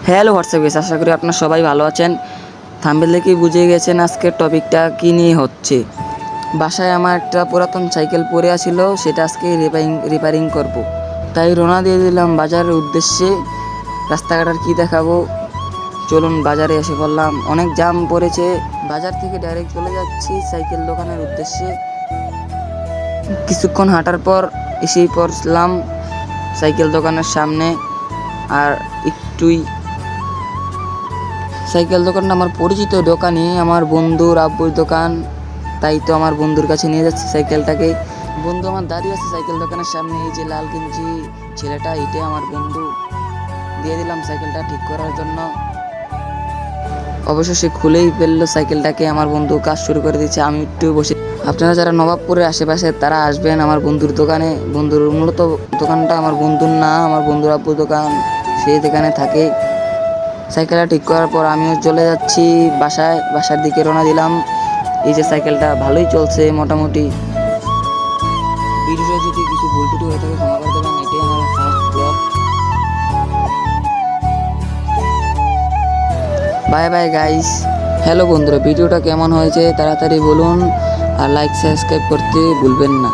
Hello WhatsApp গেছে, আশা করি আপনার সবাই ভালো আছেন। থাম্বনেল দেখেই বুঝে গেছেন আজকের টপিকটা কী নিয়ে হচ্ছে। বাসায় আমার একটা পুরাতন সাইকেল পড়ে আছিল, সেটা আজকে রিপেয়ারিং করব। তাই রওনা দিয়ে দিলাম বাজারের উদ্দেশ্যে। রাস্তাঘাট আর কী দেখাবো, চলুন বাজারে এসে পড়লাম। অনেক জ্যাম পড়েছে, বাজার থেকে ডাইরেক্ট চলে যাচ্ছি সাইকেল দোকানের উদ্দেশ্যে। কিছুক্ষণ হাঁটার পর এসেই পড়লাম সাইকেল দোকানের সামনে। আর একটুই সাইকেল দোকানটা আমার পরিচিত দোকানই, আমার বন্ধুর আব্বুর দোকান। তাই তো আমার বন্ধুর কাছে নিয়ে যাচ্ছি সাইকেলটাকে। বন্ধু আমার দাঁড়িয়ে আছে সাইকেল দোকানের সামনে, এই যে লাল গেঞ্জি ছেলেটা, এটাই আমার বন্ধু। দিয়ে দিলাম সাইকেলটা ঠিক করার জন্য। অবশ্য সে খুলেই ফেললো সাইকেলটাকে, আমার বন্ধু কাজ শুরু করে দিচ্ছে। আমি একটু বসে। আপনারা যারা নবাবপুরের আশেপাশে তারা আসবেন আমার বন্ধুর দোকানে। বন্ধুর মূলত দোকানটা আমার বন্ধুর না, আমার বন্ধুর আব্বুর দোকান, সেই দোকানে থাকে। সাইকেলটা ঠিক করার পর আমিও চলে যাচ্ছি বাসার দিকে রওনা দিলাম। এই যে সাইকেলটা ভালোই চলছে মোটামুটি। ভিডিওটা যদি কিছু ভুল টুটি হয়ে থাকে ক্ষমা করে দেবেন, এটাই আমার first blog. Bye bye guys. Hello বন্ধুরা, ভিডিওটা কেমন হয়েছে তাড়াতাড়ি বলুন, আর লাইক সাবস্ক্রাইব করতে ভুলবেন না।